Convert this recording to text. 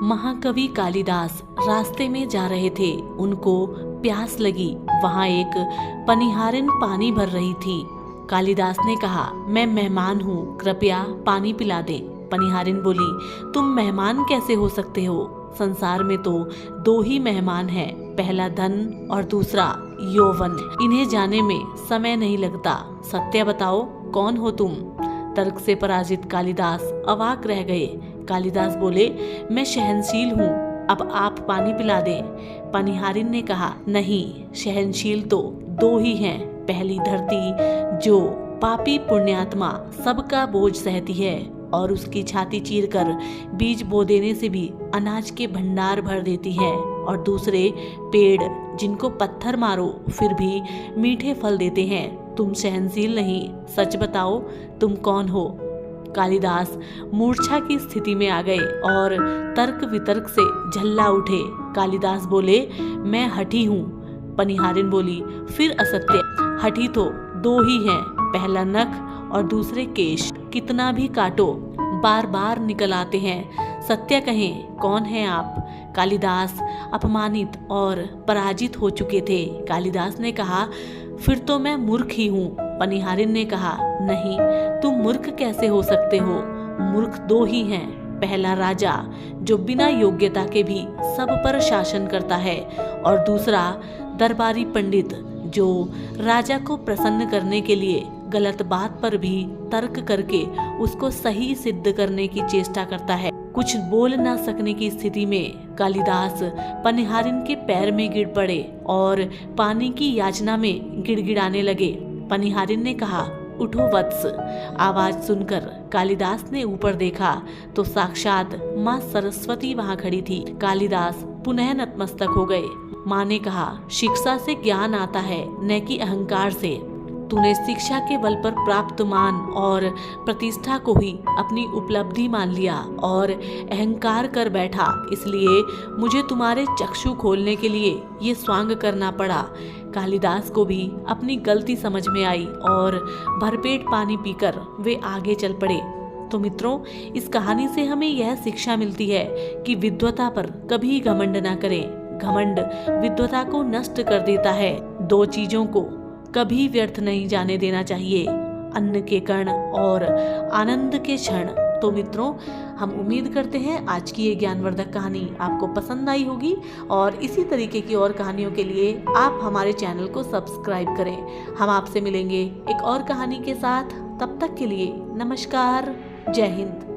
महाकवि कालिदास रास्ते में जा रहे थे। उनको प्यास लगी। वहाँ एक पनिहारिन पानी भर रही थी। कालिदास ने कहा, मैं मेहमान हूँ, कृपया पानी पिला दे। पनिहारिन बोली, तुम मेहमान कैसे हो सकते हो? संसार में तो दो ही मेहमान हैं, पहला धन और दूसरा यौवन। इन्हें जाने में समय नहीं लगता। सत्य बताओ, कौन हो तुम? तर्क से पराजित कालिदास अवाक रह गए। कालिदास बोले, मैं शहनशील हूँ, अब आप पानी पिला दें। पनिहारिन ने कहा, नहीं, शहनशील तो दो ही हैं। पहली धरती जो पापी पुण्यात्मा सबका बोझ सहती है और उसकी छाती चीरकर बीज बो देने से भी अनाज के भंडार भर देती है, और दूसरे पेड़ जिनको पत्थर मारो फिर भी मीठे फल देते हैं। तुम सहनशील नहीं, सच बताओ तुम कौन हो? कालिदास मूर्छा की स्थिति में आ गए और तर्क वितर्क से झल्ला उठे। कालिदास बोले, मैं हठी हूँ। पनिहारिन बोली, फिर असत्य। हठी तो दो ही हैं, पहला नख और दूसरे केश। कितना भी काटो बार बार निकल आते हैं। सत्य कहें, कौन हैं आप? कालिदास अपमानित और पराजित हो चुके थे। कालिदास ने कहा, फिर तो मैं मूर्ख ही हूँ। पनिहारिन ने कहा, नहीं, तुम मूर्ख कैसे हो सकते हो? मूर्ख दो ही हैं, पहला राजा जो बिना योग्यता के भी सब पर शासन करता है, और दूसरा दरबारी पंडित जो राजा को प्रसन्न करने के लिए गलत बात पर भी तर्क करके उसको सही सिद्ध करने की चेष्टा करता है। कुछ बोल ना सकने की स्थिति में कालिदास पनिहारिन के पैर में गिर पड़े और पानी की याचना में गिड़गिड़ाने लगे। पनिहारिन ने कहा, उठो वत्स। आवाज सुनकर कालिदास ने ऊपर देखा तो साक्षात माँ सरस्वती वहाँ खड़ी थी। कालिदास पुनः नतमस्तक हो गए। माँ ने कहा, शिक्षा से ज्ञान आता है, न कि अहंकार से। तूने शिक्षा के बल पर प्राप्त मान और प्रतिष्ठा को ही अपनी उपलब्धि मान लिया और अहंकार कर बैठा, इसलिए मुझे तुम्हारे चक्षु खोलने के लिए ये स्वांग करना पड़ा। कालिदास को भी अपनी गलती समझ में आई और भरपेट पानी पीकर वे आगे चल पड़े। तो मित्रों, इस कहानी से हमें यह शिक्षा मिलती है कि विद्वता पर कभी घमंड ना करें। घमंड विद्वता को नष्ट कर देता है। दो चीजों को कभी व्यर्थ नहीं जाने देना चाहिए, अन्न के कण और आनंद के क्षण। तो मित्रों, हम उम्मीद करते हैं आज की ये ज्ञानवर्धक कहानी आपको पसंद आई होगी, और इसी तरीके की और कहानियों के लिए आप हमारे चैनल को सब्सक्राइब करें। हम आपसे मिलेंगे एक और कहानी के साथ। तब तक के लिए नमस्कार, जय हिंद।